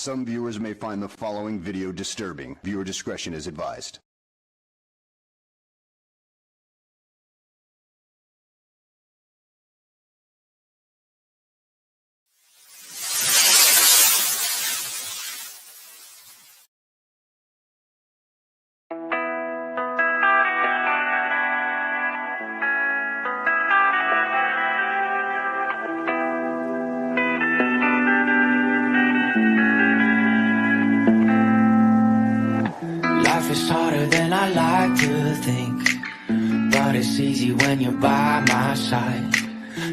Some viewers may find the following video disturbing. Viewer discretion is advised. Life is harder than I like to think, but it's easy when you're by my side.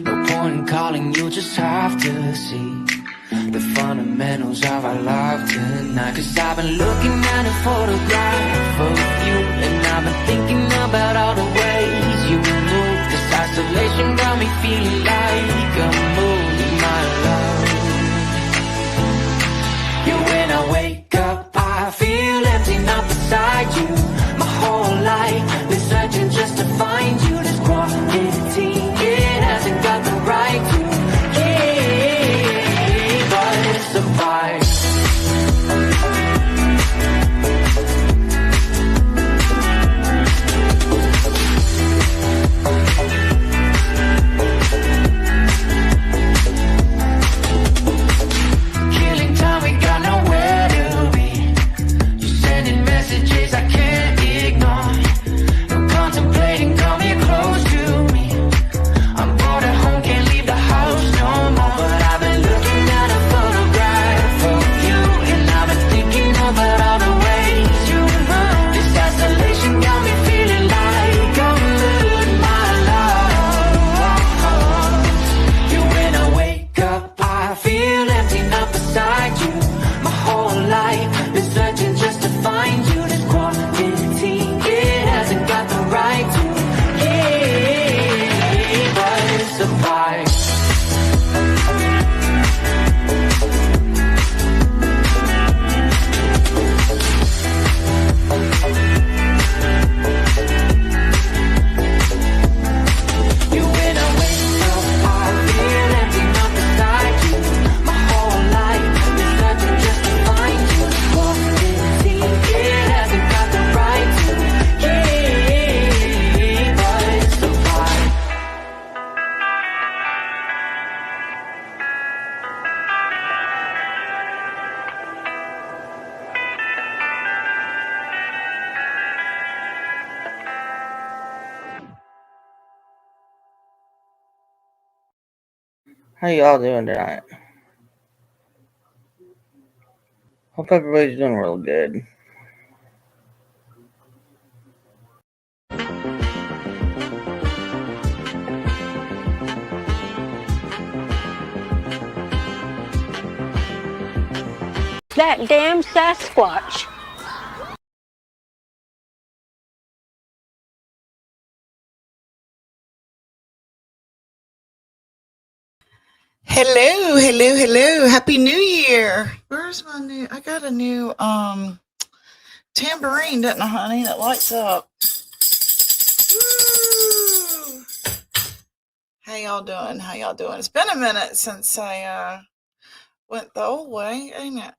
No point in calling, you just have to see the fundamentals of our love tonight. Cause I've been looking at a photograph of you, and I've been thinking about all the ways you move. This isolation got me feeling like a movie, my love. Yeah, when I wake up, I feel empty, not beside you. My whole life been searching just to find you. This quarantine, it hasn't got the right to keep us apart. Killing time, we got nowhere to be. You're sending messages I can't ignore. No contemplating, come here close to me. I'm bored at home, can't leave the house no more. But I've been looking at a photograph of you, and I've been thinking about all the ways you move. This isolation got me feeling like I'm losing my love. Yeah, when I wake up, I feel empty, not beside you. My whole life been searching just to find you. This quarantine, it hasn't got the right to keep us apart. Yeah, when I wake up, I feel empty, not beside you. My whole life been searching just to find you. This quarantine, it hasn't got the right to keep us apart. How y'all doing tonight? Hope everybody's doing real good. That damn Sasquatch. Hello, hello, hello. Happy New Year. Where's my new I got a new tambourine, doesn't I, honey? That lights up. Woo! How y'all doing? How y'all doing? It's been a minute since I went the old way, ain't it?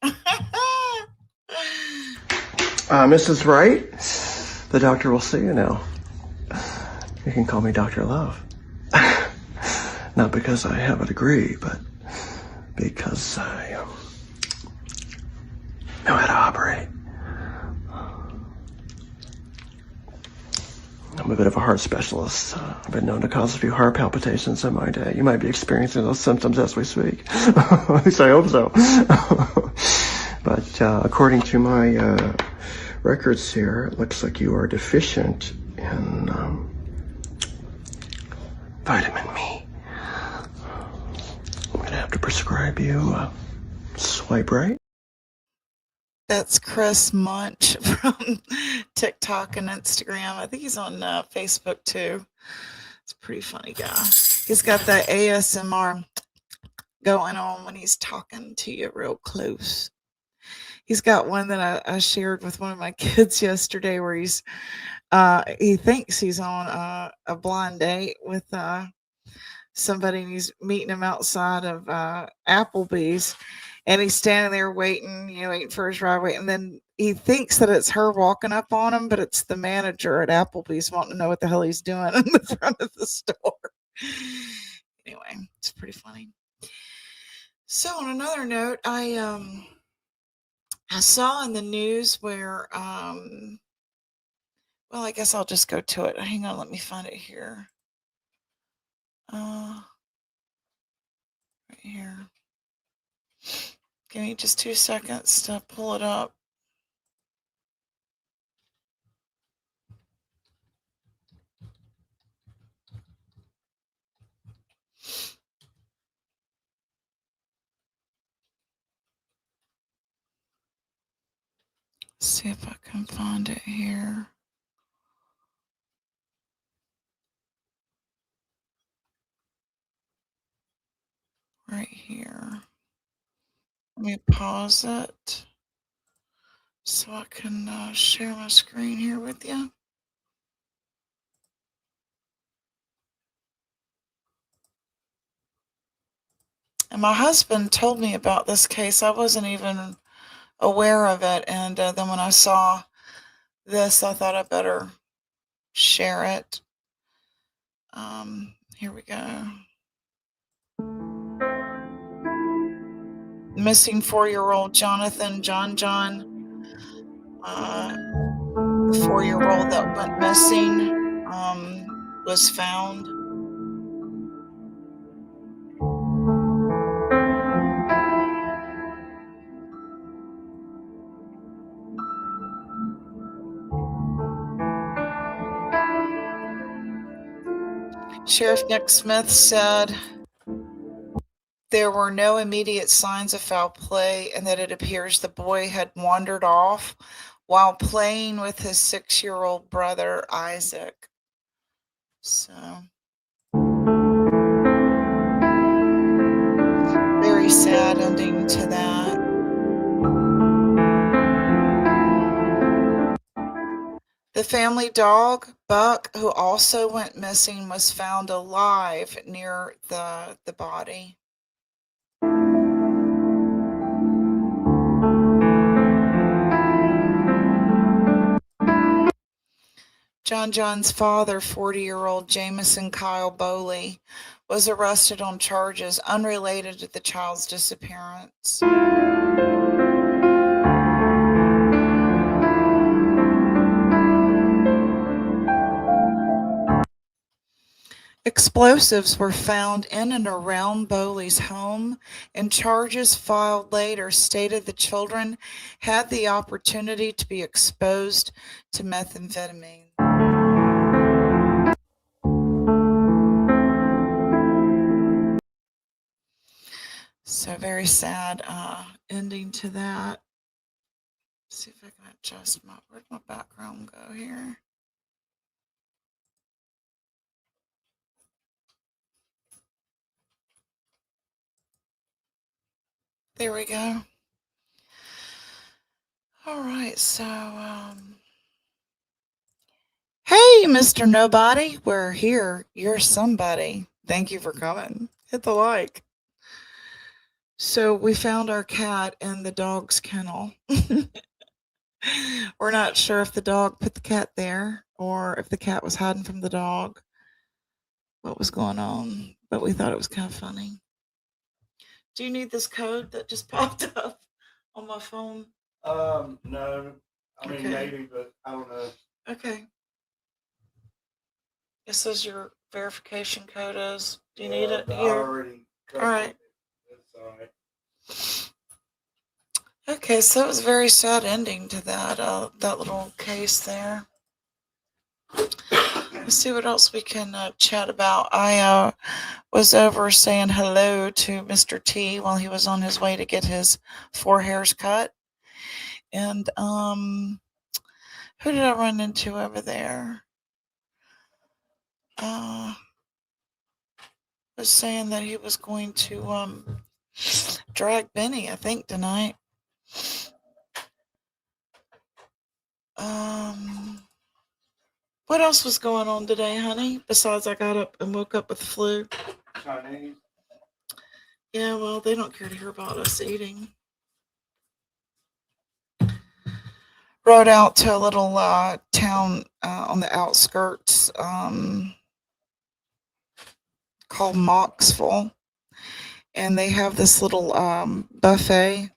Mrs. Wright, the doctor will see you now. You can call me Dr. Love. Not because I have a degree, but because I know how to operate. I'm a bit of a heart specialist. I've been known to cause a few heart palpitations in my day. You might be experiencing those symptoms as we speak. At least I hope so. But according to my records here, it looks like you are deficient in vitamin E. I'm going to have to prescribe you Swipe Right. That's Chris Munch from TikTok and Instagram. I think he's on Facebook too. It's a pretty funny guy. He's got that ASMR going on when he's talking to you real close. He's got one that I shared with one of my kids yesterday where he thinks he's on a blind date with somebody, and he's meeting him outside of Applebee's. And he's standing there waiting, waiting for his ride, waiting. And then he thinks that it's her walking up on him, but it's the manager at Applebee's wanting to know what the hell he's doing in the front of the store. Anyway, it's pretty funny. So on another note, I saw in the news where well, I guess I'll just go to it. Hang on, let me find it here. Right here. Give me just 2 seconds to pull it up. See if I can find it here. Right here. Let me pause it so I can share my screen here with you. And my husband told me about this case. I wasn't even aware of it. And then when I saw this, I thought I better share it. Here we go. Missing 4-year-old Jonathan John, the 4-year-old that went missing, was found. Sheriff Nick Smith said there were no immediate signs of foul play and that it appears the boy had wandered off while playing with his 6-year-old brother, Isaac. So, very sad ending to that. The family dog, Buck, who also went missing, was found alive near the body. John's father, 40-year-old Jameson Kyle Bowley, was arrested on charges unrelated to the child's disappearance. Explosives were found in and around Bowley's home, and charges filed later stated the children had the opportunity to be exposed to methamphetamine. So very sad ending to that. Let's see if I can adjust where'd my background go here? There we go. All right, so hey, Mr. Nobody, we're here. You're somebody. Thank you for coming. Hit the like. So we found our cat in the dog's kennel. We're not sure if the dog put the cat there or if the cat was hiding from the dog. What was going on? But we thought it was kind of funny. Do you need this code that just popped up on my phone? No. I mean, Okay. maybe, but I don't know. Okay. This is your verification code is. Do you need it I here? already. All right. It's all right. Okay, so it was a very sad ending to that little case there. Let's see what else we can chat about. I was over saying hello to Mr. T while he was on his way to get his 4 hairs cut. And who did I run into over there? Was saying that he was going to drag Benny, I think, tonight. What else was going on today, honey? Besides, I got up and woke up with the flu. Chinese. Yeah, well, they don't care to hear about us eating. Rode out to a little town on the outskirts called Moxville, and they have this little buffet.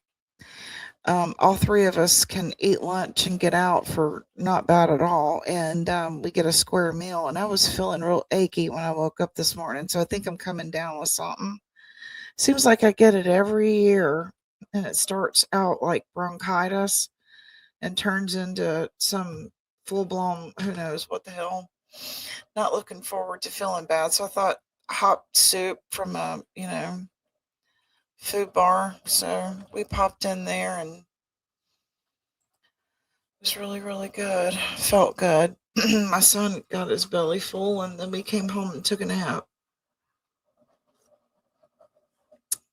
All three of us can eat lunch and get out for not bad at all, and we get a square meal. And I was feeling real achy when I woke up this morning, so I think I'm coming down with something. Seems like I get it every year, and it starts out like bronchitis and turns into some full blown, who knows what the hell. Not looking forward to feeling bad. So I thought hot soup from a, food bar. So we popped in there and it was really, really good. Felt good. My son got his belly full and then we came home and took a nap.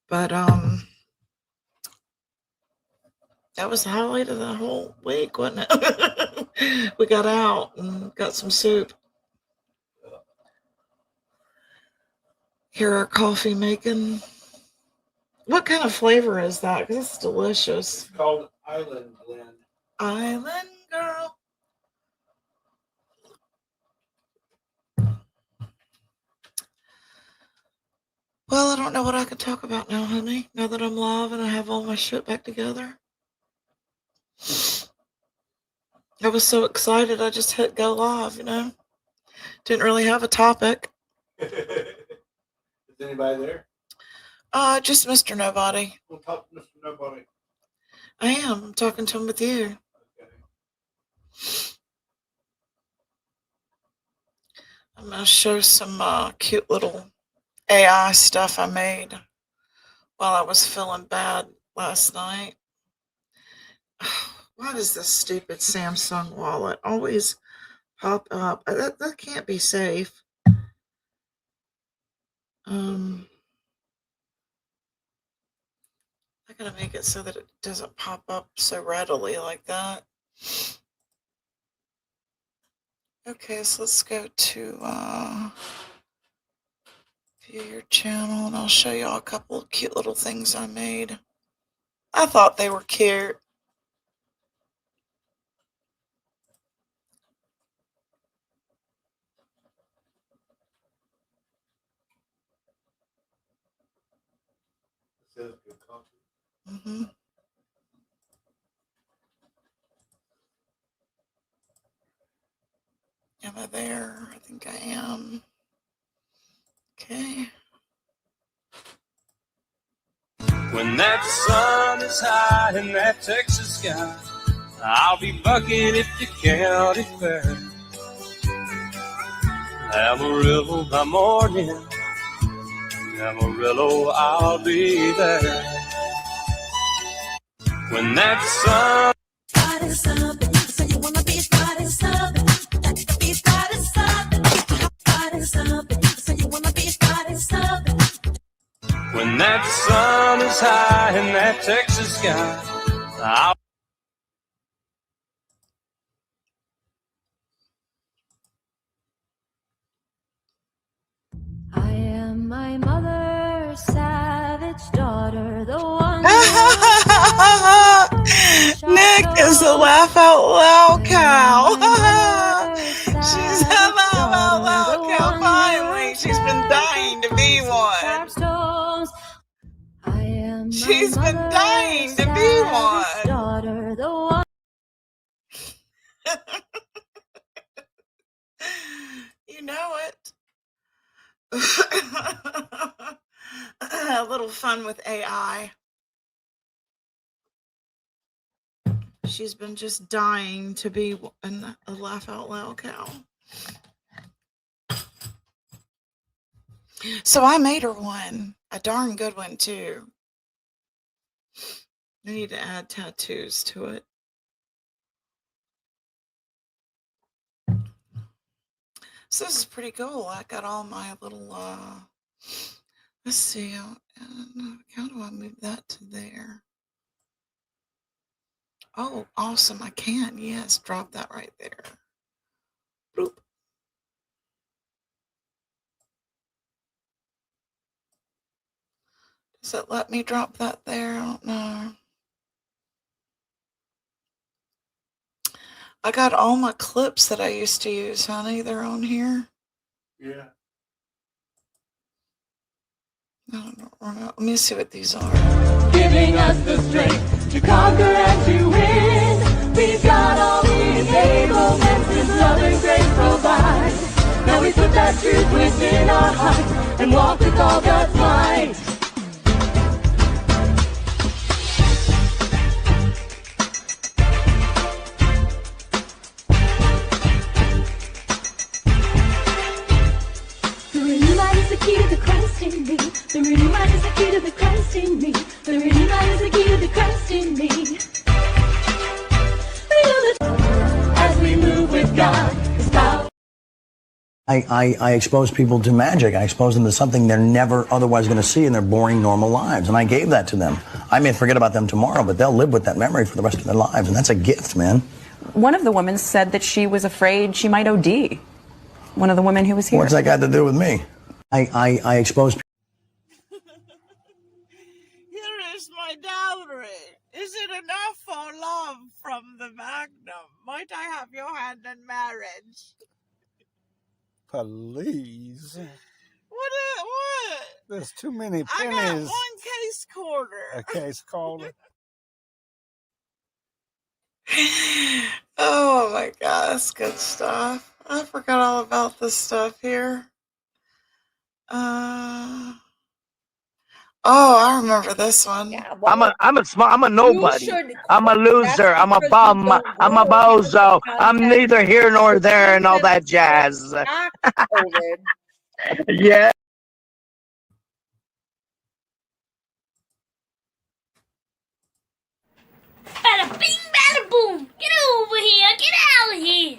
But that was the highlight of the whole week, wasn't it? We got out and got some soup. Hear our coffee making. What kind of flavor is that? Because it's delicious. It's called Island Blend. Island girl. Well, I don't know what I can talk about now, honey. Now that I'm live and I have all my shit back together. I was so excited I just hit go live, Didn't really have a topic. Is anybody there? Just Mr. Nobody. We'll talk to Mr. Nobody. I am. I'm talking to him with you. Okay. I'm going to show some cute little AI stuff I made while I was feeling bad last night. Why does this stupid Samsung wallet always pop up? That can't be safe. I gotta make it so that it doesn't pop up so readily like that. Okay, so let's go to view your channel and I'll show y'all a couple of cute little things I made. I thought they were cute. It says good coffee. Mm-hmm. Am I there? I think I am. Okay. When that sun is high in that Texas sky, I'll be bucking at the county fair. Amarillo by morning, Amarillo, I'll be there. When that sun Started something, so you wanna be starting something. Be starting something. Starting something, so you wanna be starting something. When that sun is high in that Texas sky, I'll I am my mother's savage daughter, the one. Nick is a laugh out loud cow. She's a laugh out loud cow. Finally, she's been dying to be one. She's been dying to be one. Daughter, the one. You know it. A little fun with AI. She's been just dying to be a laugh out loud cow. So I made her one, a darn good one too. I need to add tattoos to it. So this is pretty cool. I got all my little, let's see, how do I move that to there? Oh, awesome. I can. Yes, drop that right there. Bloop. Does it let me drop that there? I don't know. I got all my clips that I used to use, honey. They're on here. Yeah. I don't know. Let me see what these are. Giving us the strength to conquer and to win. We've got all the enablements His love and grace provide. Now we put that truth within our hearts and walk with all God's might. The renewed mind is the key to the Christ in me. The renewed mind is the key to the Christ in me. The renewed mind is the key to the Christ in me. As we move with God, His power. I expose people to magic. I expose them to something they're never otherwise going to see in their boring, normal lives. And I gave that to them. I may forget about them tomorrow, but they'll live with that memory for the rest of their lives. And that's a gift, man. One of the women said that she was afraid she might OD. One of the women who was here. What's that got to do with me? I expose people. Here is my dowry. Is it enough for love from the Magnum? Might I have your hand in marriage? Please. What? There's too many I got pennies. one case quarter. A case quarter. Oh my God, that's good stuff. I forgot all about this stuff here. Oh, I remember this one. I'm a nobody. I'm a loser. I'm a bum. I'm a bozo. I'm neither here nor there and all that jazz. Yeah. Bada bing, bada boom. Get over here. Get out of here.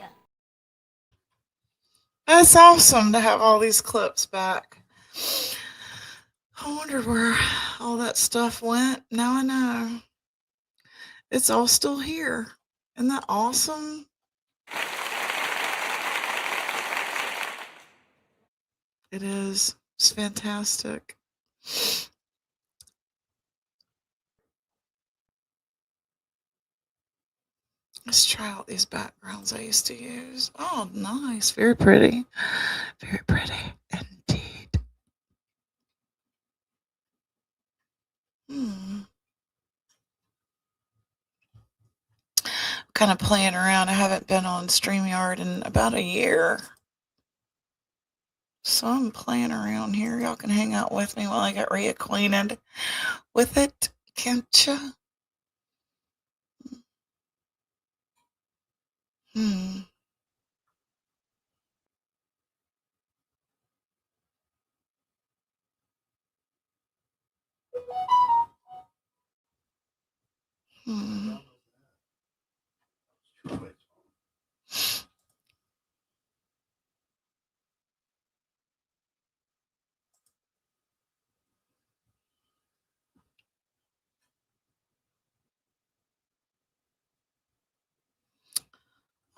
That's awesome to have all these clips back. I wonder where all that stuff went. Now I know. It's all still here. Isn't that awesome? It is. It's fantastic. Let's try out these backgrounds I used to use. Oh, nice. Very pretty. Very pretty indeed. Kind of playing around. I haven't been on StreamYard in about a year. So I'm playing around here. Y'all can hang out with me while I get reacquainted with it, can't ya?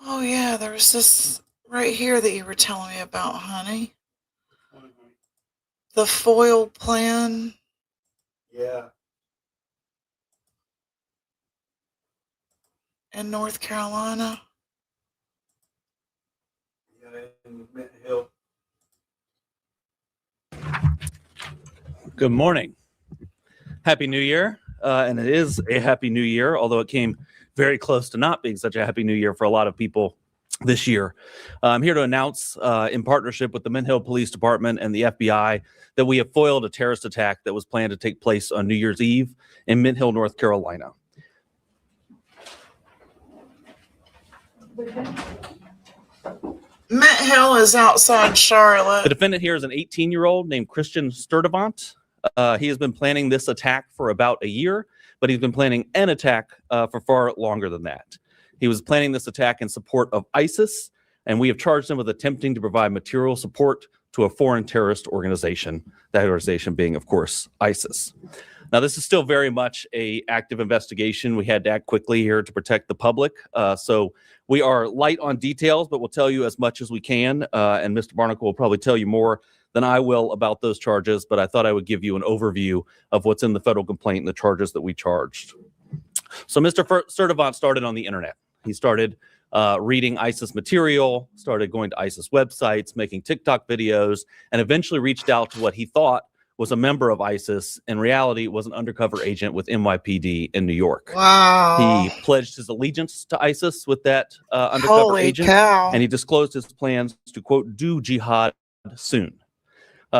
Oh yeah, there was this right here that you were telling me about, honey. The foil plan. Yeah. In North Carolina. Yeah, in Mint Hill. Good morning. Happy New Year. And it is a Happy New Year, although it came very close to not being such a Happy New Year for a lot of people this year. I'm here to announce, in partnership with the Mint Hill Police Department and the FBI, that we have foiled a terrorist attack that was planned to take place on New Year's Eve in Mint Hill, North Carolina. Mint Hill is outside Charlotte. The defendant here is an 18-year-old named Christian Sturdivant. He has been planning this attack for about a year, but he's been planning an attack for far longer than that. He was planning this attack in support of ISIS, and we have charged him with attempting to provide material support to a foreign terrorist organization, that organization being, of course, ISIS. Now, this is still very much an active investigation. We had to act quickly here to protect the public. So we are light on details, but we'll tell you as much as we can. And Mr. Barnacle will probably tell you more than I will about those charges, but I thought I would give you an overview of what's in the federal complaint and the charges that we charged. So Mr. Sturtevant started on the internet. He started reading ISIS material, started going to ISIS websites, making TikTok videos, and eventually reached out to what he thought was a member of ISIS. In reality, was an undercover agent with NYPD in New York. Wow. He pledged his allegiance to ISIS with that undercover Holy agent, cow. and he disclosed his plans to, quote, do jihad soon.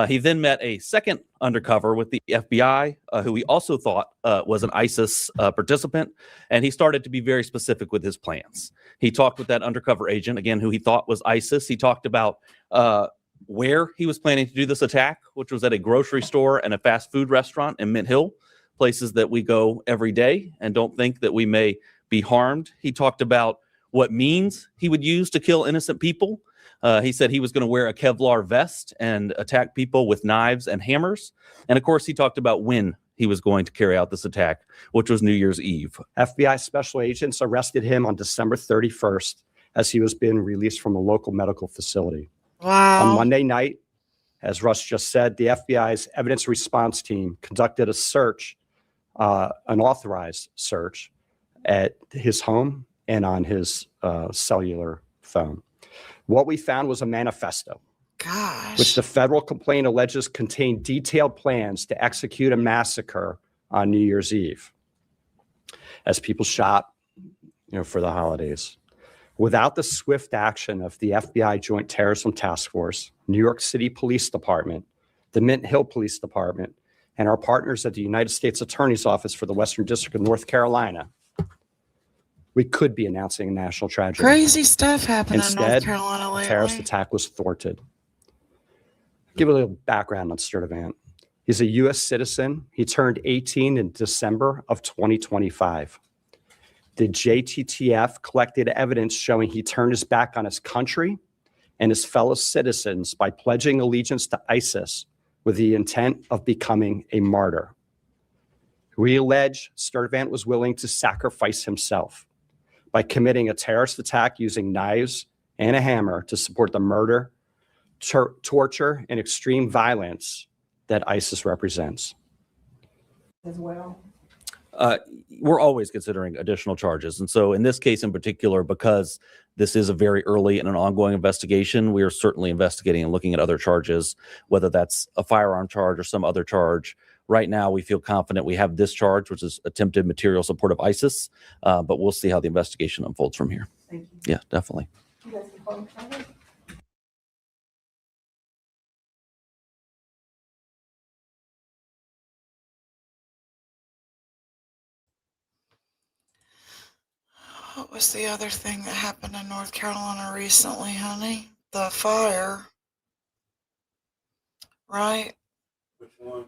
He then met a second undercover with the FBI, who he also thought was an ISIS participant, and he started to be very specific with his plans. He talked with that undercover agent, again, who he thought was ISIS. He talked about where he was planning to do this attack, which was at a grocery store and a fast food restaurant in Mint Hill, places that we go every day and don't think that we may be harmed. He talked about what means he would use to kill innocent people. He said he was going to wear a Kevlar vest and attack people with knives and hammers. And of course, he talked about when he was going to carry out this attack, which was New Year's Eve. FBI special agents arrested him on December 31st as he was being released from a local medical facility. Wow. On Monday night, as Russ just said, the FBI's evidence response team conducted a search, an authorized search at his home and on his cellular phone. What we found was a manifesto, which the federal complaint alleges contained detailed plans to execute a massacre on New Year's Eve as people shop, for the holidays. Without the swift action of the FBI Joint Terrorism Task Force, New York City Police Department, the Mint Hill Police Department, and our partners at the United States Attorney's Office for the Western District of North Carolina, we could be announcing a national tragedy. Crazy stuff happened in Instead, North Carolina a lately. terrorist attack was thwarted. Give a little background on Sturtevant. He's a U.S. citizen. He turned 18 in December of 2025. The JTTF collected evidence showing he turned his back on his country and his fellow citizens by pledging allegiance to ISIS with the intent of becoming a martyr. We allege Sturtevant was willing to sacrifice himself by committing a terrorist attack using knives and a hammer to support the murder, torture, and extreme violence that ISIS represents. As well. We're always considering additional charges. And so in this case in particular, because this is a very early and an ongoing investigation, we are certainly investigating and looking at other charges, whether that's a firearm charge or some other charge. Right now, we feel confident we have this charge, which is attempted material support of ISIS, but we'll see how the investigation unfolds from here. Thank you. Yeah, definitely. You guys can call me. What was the other thing that happened in North Carolina recently, honey? The fire. Right? Which one?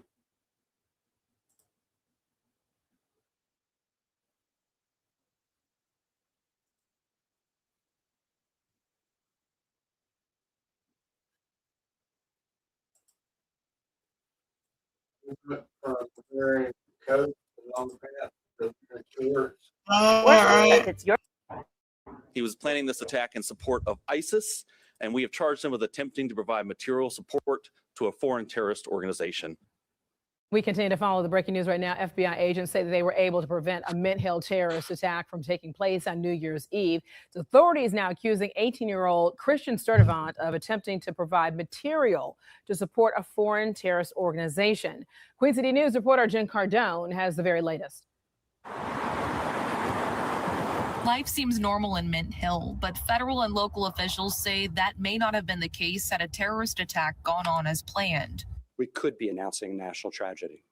Wearing coats along the path, the shorts. It's your He was planning this attack in support of ISIS, and we have charged him with attempting to provide material support to a foreign terrorist organization. We continue to follow the breaking news right now. FBI agents say that they were able to prevent a Mint Hill terrorist attack from taking place on New Year's Eve. The authorities now accusing 18-year-old Christian Sturtevant of attempting to provide material to support a foreign terrorist organization. Queen City News reporter Jen Cardone has the very latest. Life seems normal in Mint Hill, but federal and local officials say that may not have been the case had a terrorist attack gone on as planned. We could be announcing a national tragedy.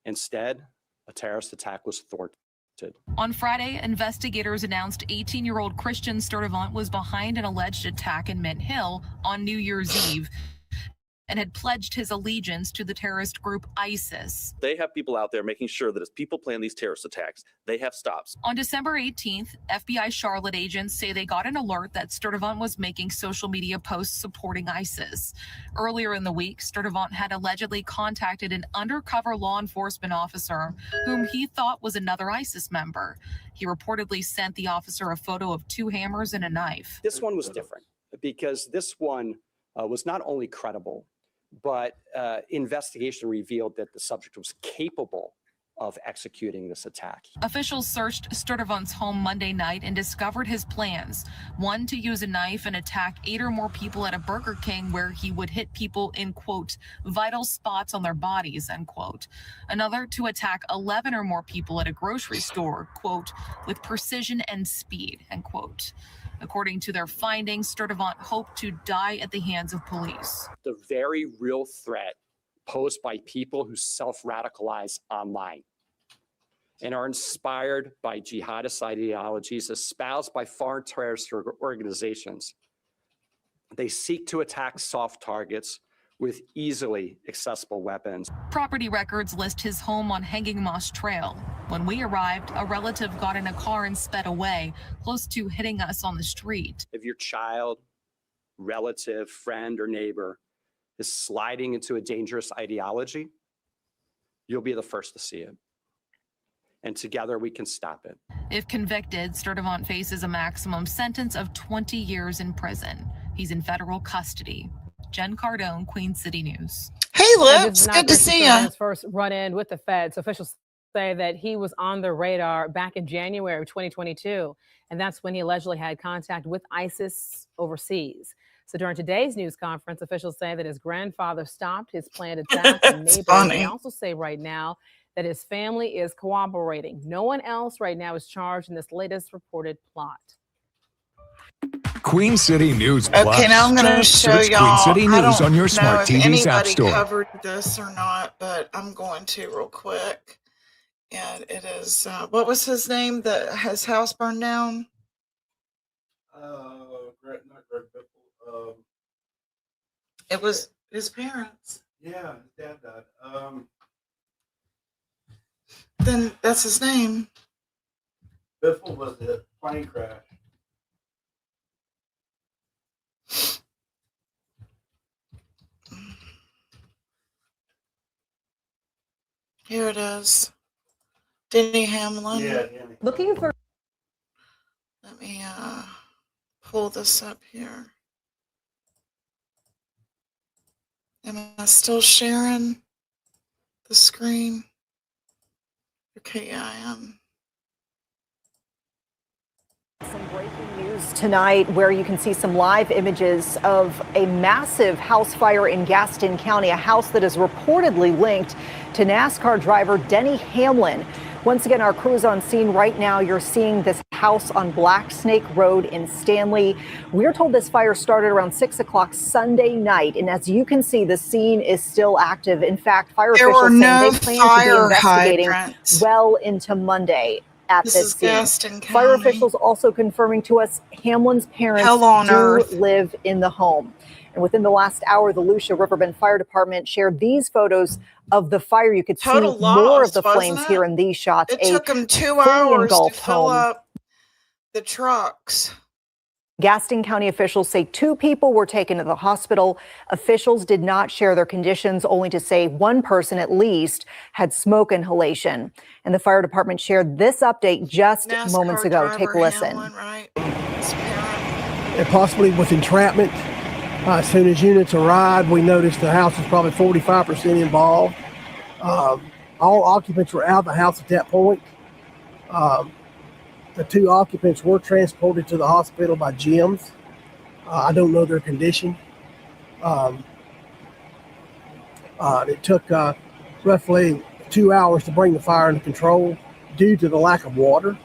Instead, a terrorist attack was thwarted. On Friday, investigators announced 18-year-old Christian Sturtevant was behind an alleged attack in Mint Hill on New Year's Eve and had pledged his allegiance to the terrorist group ISIS. They have people out there making sure that as people plan these terrorist attacks, they have stops. On December 18th, FBI Charlotte agents say they got an alert that Sturtevant was making social media posts supporting ISIS. Earlier in the week, Sturtevant had allegedly contacted an undercover law enforcement officer whom he thought was another ISIS member. He reportedly sent the officer a photo of 2 hammers and a knife. This one was different because this one was not only credible, but investigation revealed that the subject was capable of executing this attack. Officials searched Sturdivant's home Monday night and discovered his plans. One, to use a knife and attack 8 or more people at a Burger King where he would hit people in, quote, vital spots on their bodies, end quote. Another, to attack 11 or more people at a grocery store, quote, with precision and speed, end quote. According to their findings, Sturdivant hoped to die at the hands of police. The very real threat posed by people who self-radicalize online and are inspired by jihadist ideologies espoused by foreign terrorist organizations. They seek to attack soft targets with easily accessible weapons. Property records list his home on Hanging Moss Trail. When we arrived, a relative got in a car and sped away, close to hitting us on the street. If your child, relative, friend, or neighbor is sliding into a dangerous ideology, you'll be the first to see it. And together we can stop it. If convicted, Sturdivant faces a maximum sentence of 20 years in prison. He's in federal custody. Jen Cardone, Queen City News. Hey, This Lips, is not good to Christian see you. Sturdivant's first run-in with the feds. Officials say that he was on the radar back in January of 2022, and that's when he allegedly had contact with ISIS overseas. So during today's news conference, officials say that his grandfather stopped his planned attack on neighbors. funny. They also say right now that his family is cooperating. No one else right now is charged in this latest reported plot. Queen City News Plus. Okay, now I'm going to show Search y'all. Queen City I News don't on your know smart if TV's App anybody Store. covered this or not, but I'm going to real quick. And it is, what was his name that his house burned down? Not Greg Biffle. It was his parents. Yeah, his dad died. Then that's his name. Biffle was the plane crash. Here it is. Denny Hamlin. Yeah, Denny. Looking for Let me pull this up here. Am I still sharing the screen? Okay, yeah, I am. some breaking news tonight where you can see some live images of a massive house fire in Gaston County, a house that is reportedly linked to NASCAR driver Denny Hamlin. Once again, our crew is on scene right now. You're seeing this house on Black Snake Road in Stanley. We're told this fire started around 6 o'clock Sunday night. And as you can see, the scene is still active. In fact, fire There officials were saying no they plan to fire be investigating hydrants. well into Monday at This this is scene. Gaston Fire County. officials also confirming to us Hamlin's parents Hell on do earth. live in the home. And within the last hour, the Lucia Riverbend Fire Department shared these photos of the fire. You could Total see more of loss, the wasn't flames it? here in these shots. It took them 2 fully hours to engulfed fill home. up the trucks. Gaston County officials say 2 people were taken to the hospital. Officials did not share their conditions, only to say 1 person at least had smoke inhalation. And the fire department shared this update just NASCAR moments ago. Take a driver listen. Hamlin, right? His parent. And possibly with entrapment. As soon as units arrived, we noticed the house was probably 45% involved. All occupants were out of the house at that point. The 2 occupants were transported to the hospital by GMs. I don't know their condition. It took roughly 2 hours to bring the fire under control due to the lack of water.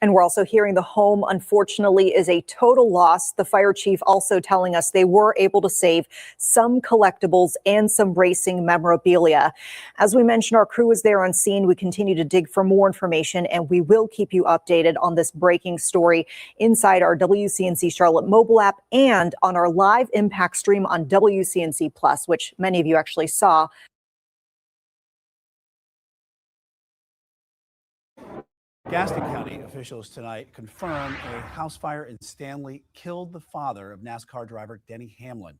And we're also hearing the home, unfortunately, is a total loss. The fire chief also telling us they were able to save some collectibles and some racing memorabilia. As we mentioned, our crew is there on scene. We continue to dig for more information, and we will keep you updated on this breaking story inside our WCNC Charlotte mobile app and on our live impact stream on WCNC Plus, which many of you actually saw. Gaston County officials tonight confirm a house fire in Stanley killed the father of NASCAR driver Denny Hamlin.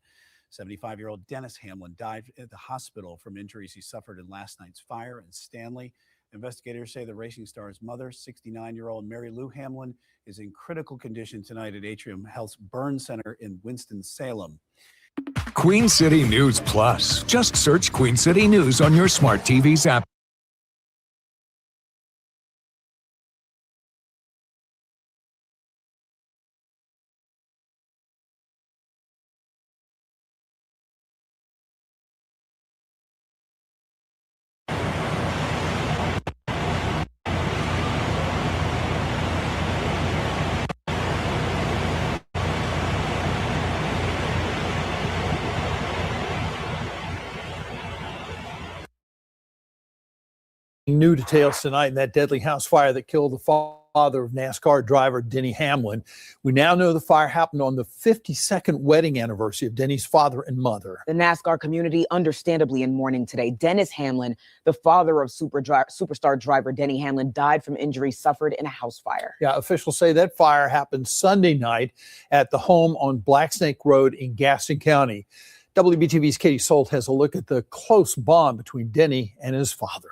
75-year-old Dennis Hamlin died at the hospital from injuries he suffered in last night's fire in Stanley. Investigators say the racing star's mother, 69-year-old Mary Lou Hamlin, is in critical condition tonight at Atrium Health's Burn Center in Winston-Salem. Queen City News Plus. Just search Queen City News on your smart TV's app. New details tonight in that deadly house fire that killed the father of NASCAR driver Denny Hamlin. We now know the fire happened on the 52nd wedding anniversary of Denny's father and mother. The NASCAR community understandably in mourning today. Dennis Hamlin, the father of superstar driver Denny Hamlin, died from injuries suffered in a house fire. Yeah, officials say that fire happened Sunday night at the home on Black Snake Road in Gaston County. WBTV's Katie Solt has a look at the close bond between Denny and his father.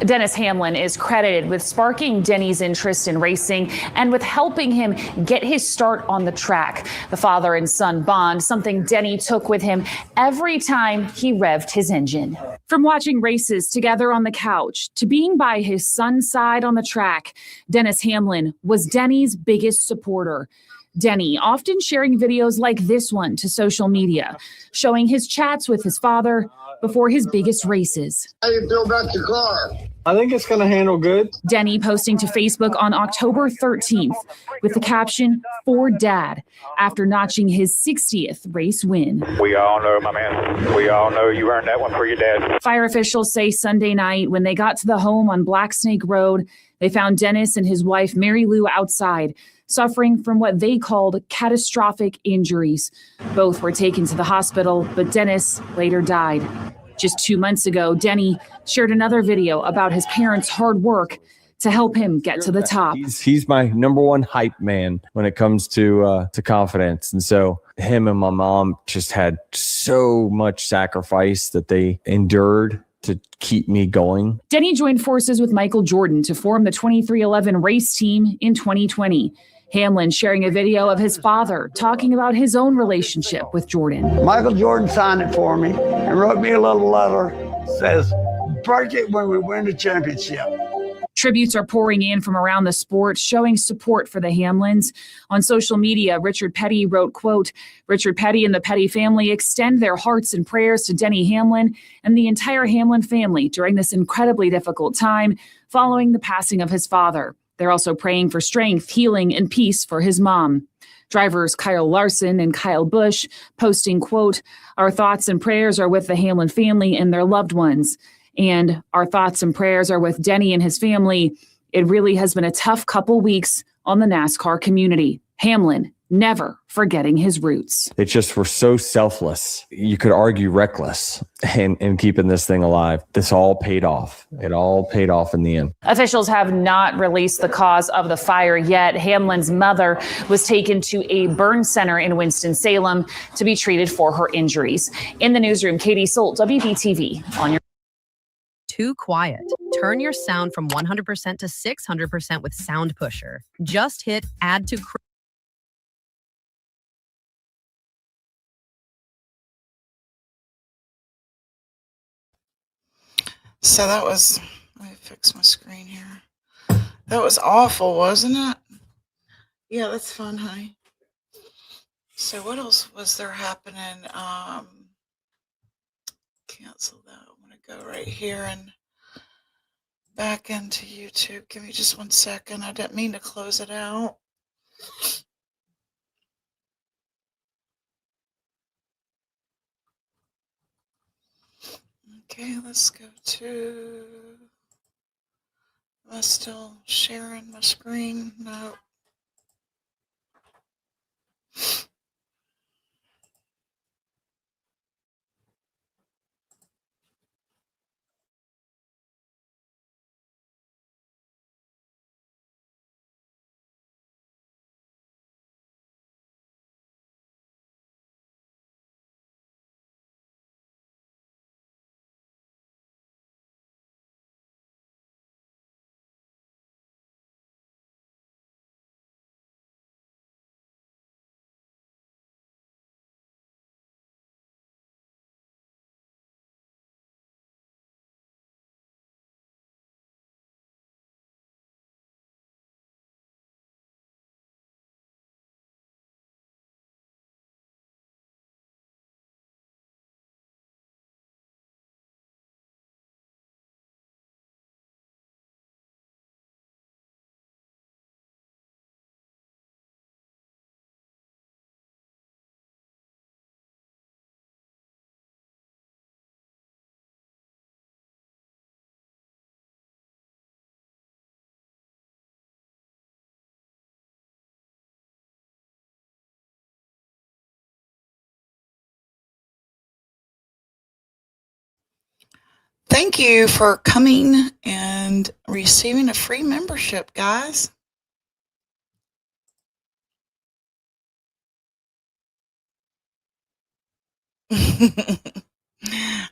Dennis Hamlin is credited with sparking Denny's interest in racing and with helping him get his start on the track. The father and son bond, something Denny took with him every time he revved his engine. From watching races together on the couch to being by his son's side on the track, Dennis Hamlin was Denny's biggest supporter. Denny often sharing videos like this one to social media, showing his chats with his father before his biggest races. How you feel about your car? I think it's going to handle good. Denny posting to Facebook on October 13th with the caption, "For Dad," after notching his 60th race win. We all know, my man. We all know you earned that one for your dad. Fire officials say Sunday night when they got to the home on Black Snake Road, they found Dennis and his wife Mary Lou outside, suffering from what they called catastrophic injuries. Both were taken to the hospital, but Dennis later died. Just 2 months ago, Denny shared another video about his parents' hard work to help him get to the top. He's my number one hype man when it comes to confidence. And so him and my mom just had so much sacrifice that they endured to keep me going. Denny joined forces with Michael Jordan to form the 23XI race team in 2020. Hamlin sharing a video of his father talking about his own relationship with Jordan. Michael Jordan signed it for me and wrote me a little letter. Says, break it when we win the championship. Tributes are pouring in from around the sport, showing support for the Hamlins. On social media, Richard Petty wrote, quote, "Richard Petty and the Petty family extend their hearts and prayers to Denny Hamlin and the entire Hamlin family during this incredibly difficult time following the passing of his father. They're also praying for strength, healing, and peace for his mom." Drivers Kyle Larson and Kyle Busch posting, quote, "Our thoughts and prayers are with the Hamlin family and their loved ones. And our thoughts and prayers are with Denny and his family. It really has been a tough couple weeks on the NASCAR community. Hamlin never forgetting his roots." They just were so selfless. You could argue reckless in keeping this thing alive. This all paid off. It all paid off in the end. Officials have not released the cause of the fire yet. Hamlin's mother was taken to a burn center in Winston-Salem to be treated for her injuries. In the newsroom, Katie Solt, WBTV on your. Too quiet. Turn your sound from 100% to 600% with Sound Pusher. Just hit add to So that was, let me fix my screen here. That was awful, wasn't it? Yeah, that's fun, honey. So what else was there happening? Cancel that. I'm going to go right here and back into YouTube. Give me just 1 second. I didn't mean to close it out. Okay, let's go to, am I still sharing my screen? No. Thank you for coming and receiving a free membership, guys.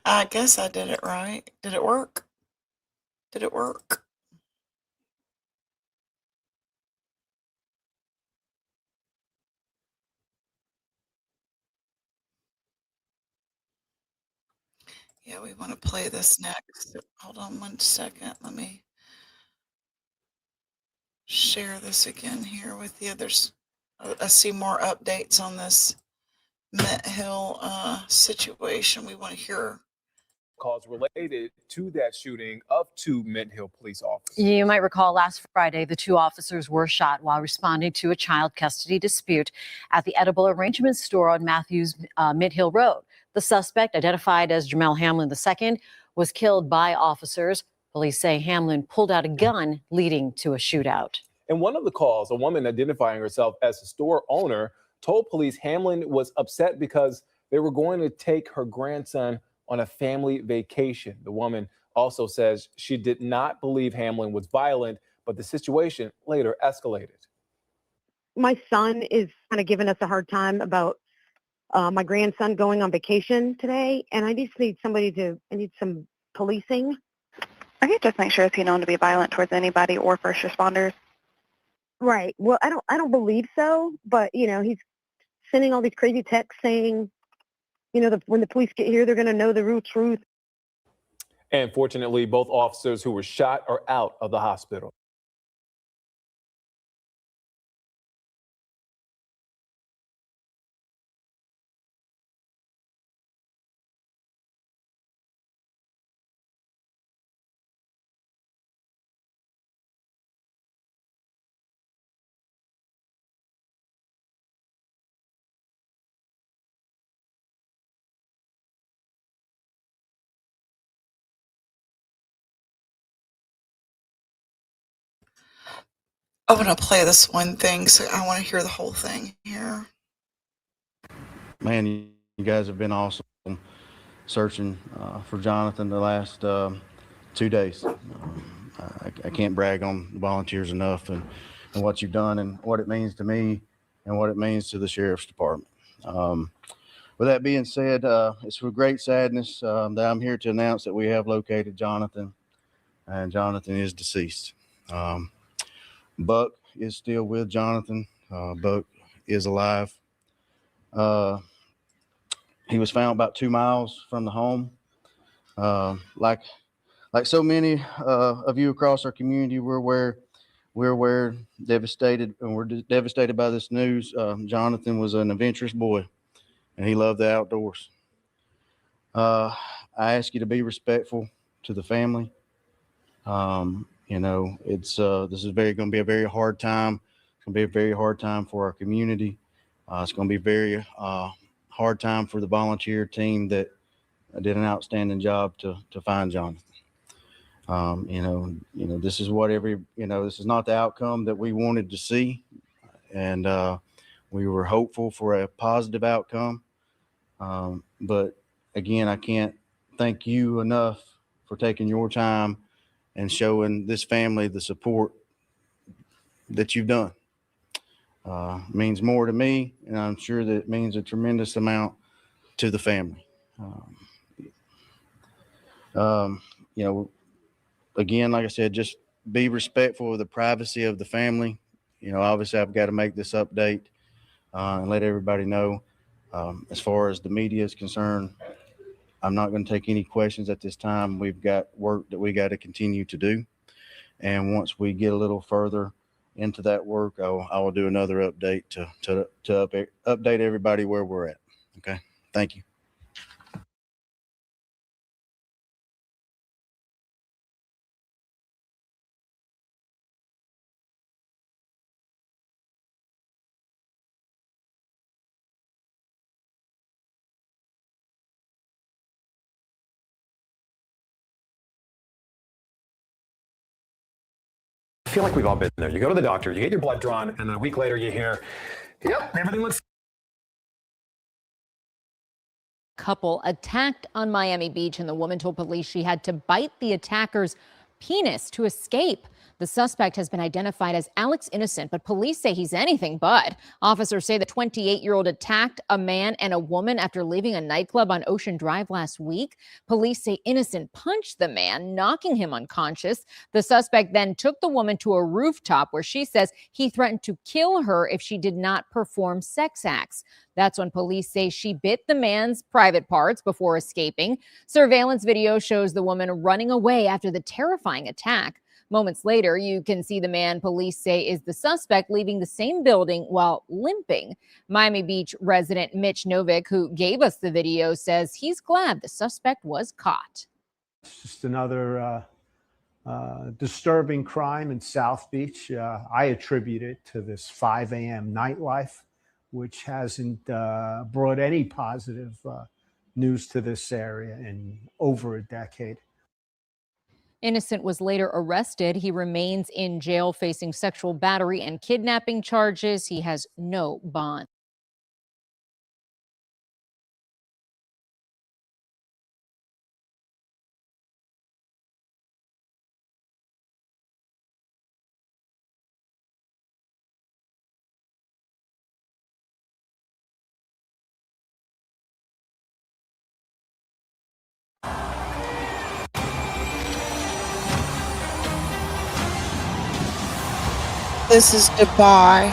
I guess I did it right. Did it work? Did it work? Yeah, we want to play this next. Hold on one second. Let me share this again here with the others. I see more updates on this Mint Hill situation. We want to hear. Calls related to that shooting of 2 Mint Hill police officers. You might recall last Friday, the 2 officers were shot while responding to a child custody dispute at the Edible Arrangements store on Matthews Mint Hill Road. The suspect, identified as Jamel Hamlin II, was killed by officers. Police say Hamlin pulled out a gun, leading to a shootout. In one of the calls, a woman identifying herself as the store owner told police Hamlin was upset because they were going to take her grandson on a family vacation. The woman also says she did not believe Hamlin was violent, but the situation later escalated. My son is kind of giving us a hard time about my grandson going on vacation today, and I just need I need some policing. I could just make sure, is he known to be violent towards anybody or first responders? Right. Well, I don't believe so, but he's sending all these crazy texts saying, when the police get here, they're going to know the real truth. And fortunately, both officers who were shot are out of the hospital. I want to play this one thing, so I want to hear the whole thing here. Man, you guys have been awesome searching for Jonathan the last 2 days. I can't brag on the volunteers enough and what you've done and what it means to me and what it means to the Sheriff's Department. With that being said, it's with great sadness that I'm here to announce that we have located Jonathan, and Jonathan is deceased. Buck is still with Jonathan. Buck is alive. He was found about 2 miles from the home. Like so many of you across our community, we're devastated, and we're devastated by this news. Jonathan was an adventurous boy, and he loved the outdoors. I ask you to be respectful to the family. This is going to be a very hard time. It's going to be a very hard time for our community. It's going to be a very hard time for the volunteer team that did an outstanding job to find Jonathan. This is what this is not the outcome that we wanted to see. And we were hopeful for a positive outcome. But again, I can't thank you enough for taking your time and showing this family the support that you've done. Means more to me, and I'm sure that it means a tremendous amount to the family. Again, like I said, just be respectful of the privacy of the family. Obviously I've got to make this update and let everybody know. As far as the media is concerned, I'm not going to take any questions at this time. We've got work that we got to continue to do. And once we get a little further into that work, I will do another update to update everybody where we're at. Okay. Thank you. I feel like we've all been there. You go to the doctor, you get your blood drawn, and then a week later you hear, yep, everything looks Couple attacked on Miami Beach, and the woman told police she had to bite the attacker's penis to escape. The suspect has been identified as Alex Innocent, but police say he's anything but. Officers say the 28-year-old attacked a man and a woman after leaving a nightclub on Ocean Drive last week. Police say Innocent punched the man, knocking him unconscious. The suspect then took the woman to a rooftop where she says he threatened to kill her if she did not perform sex acts. That's when police say she bit the man's private parts before escaping. Surveillance video shows the woman running away after the terrifying attack. Moments later, you can see the man police say is the suspect leaving the same building while limping. Miami Beach resident Mitch Novick, who gave us the video, says he's glad the suspect was caught. It's just another disturbing crime in South Beach. I attribute it to this 5 a.m. nightlife, which hasn't brought any positive news to this area in over a decade. Innocent was later arrested. He remains in jail facing sexual battery and kidnapping charges. He has no bond. This is Dubai.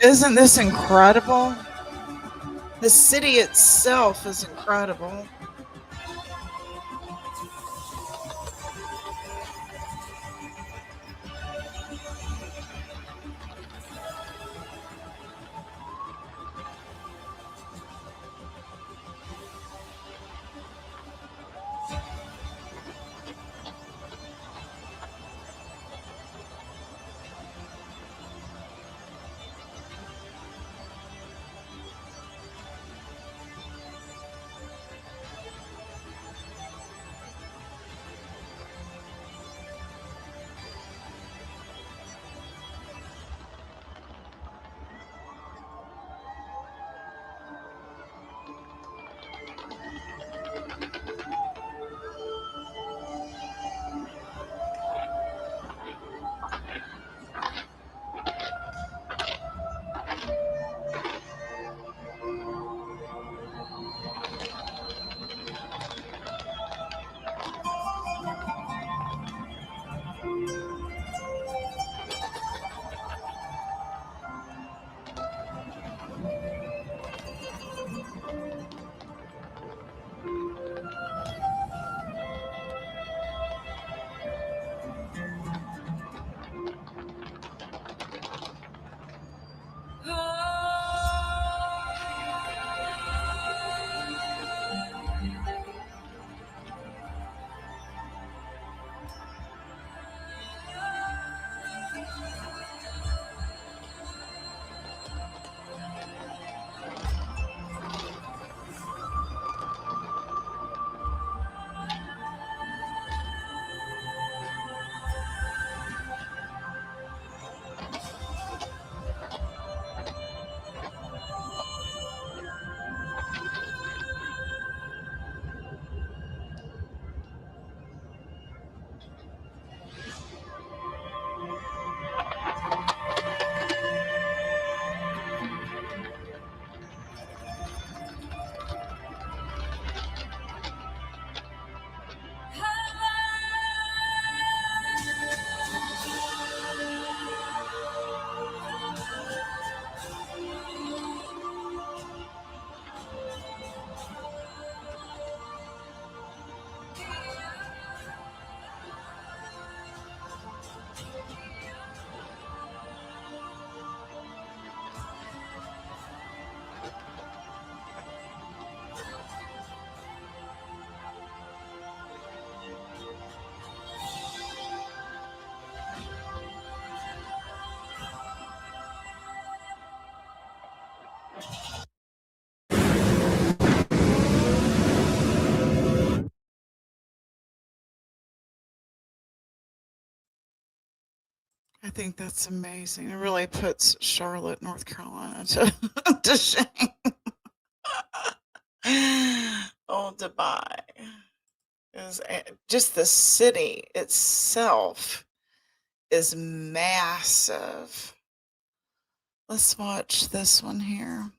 Isn't this incredible? The city itself is incredible. I think that's amazing. It really puts Charlotte, North Carolina to, to shame. Oh, Dubai is just the city itself is massive. Let's watch this one here.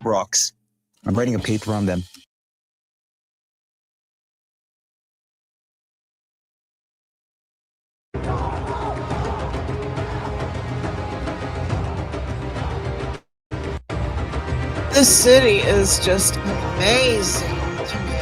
Rocks. I'm writing a paper on them. This city is just amazing to me.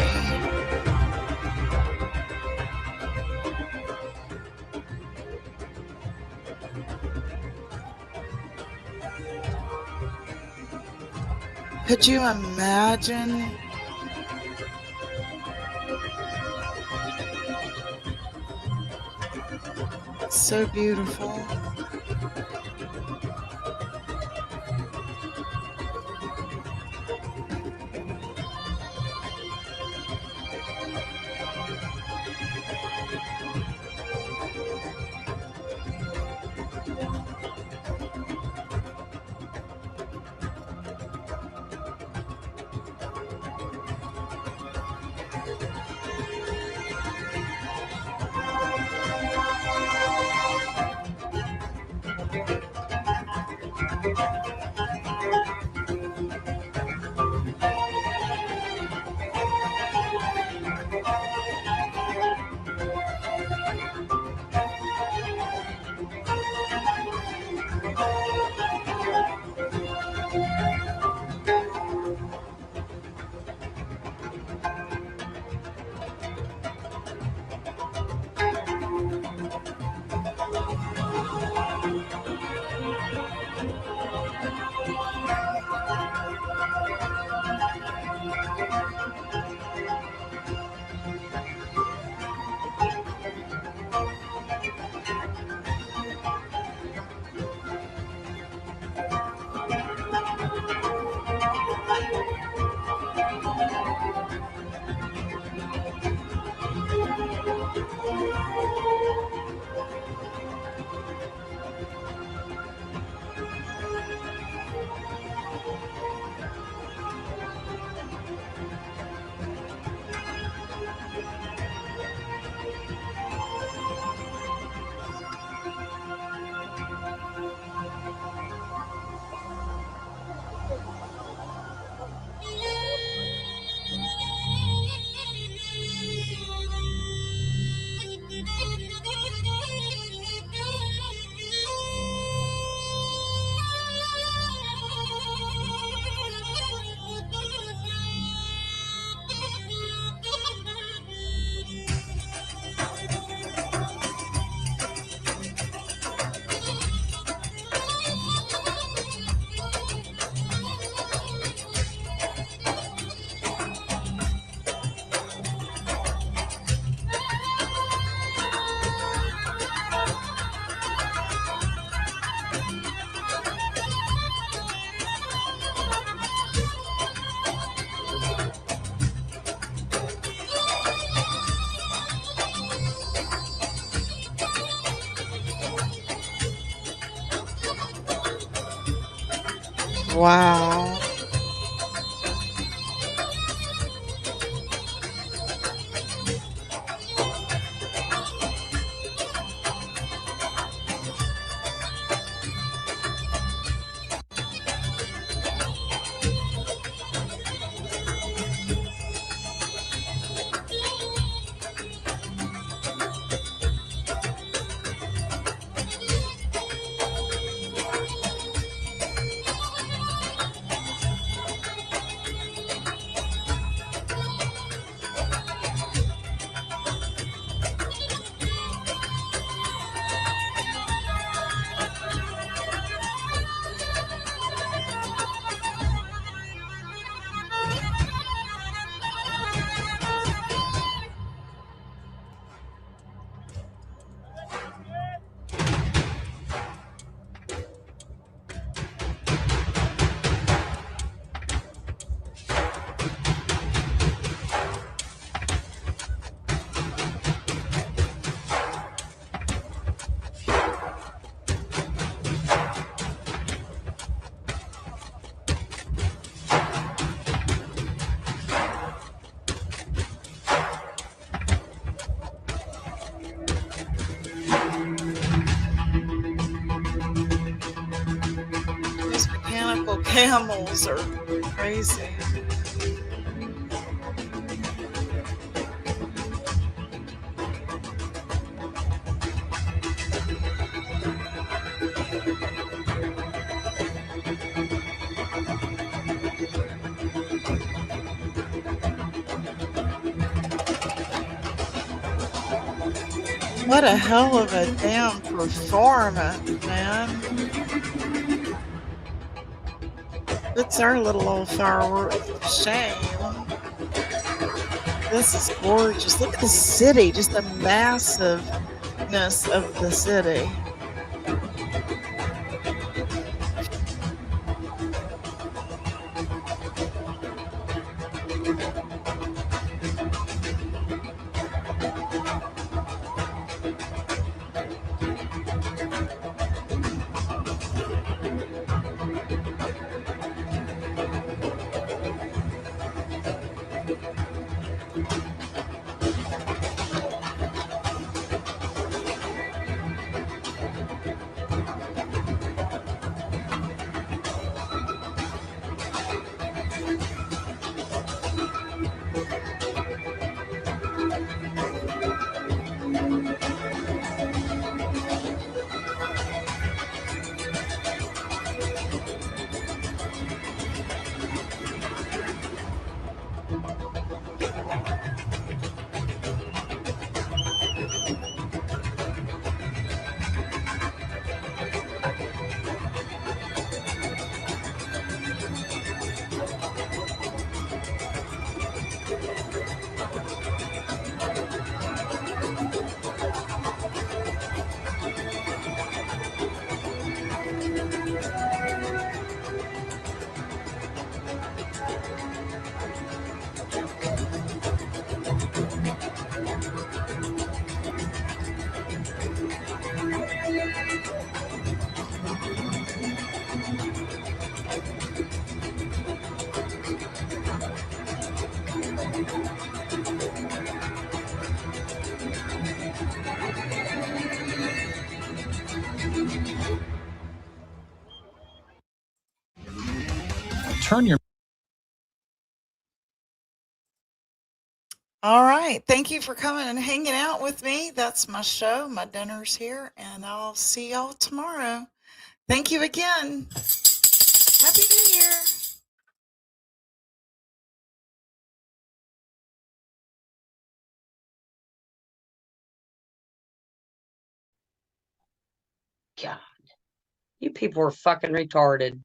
Could you imagine? So beautiful. Wow. These mechanical camels are crazy. What a hell of a damn performance, man. It's our little old fireworks. Shame. This is gorgeous. Look at the city, just the massiveness of the city. Turn your All right. Thank you for coming and hanging out with me. That's my show. My dinner's here, and I'll see y'all tomorrow. Thank you again. Happy New Year. God, you people are fucking retarded.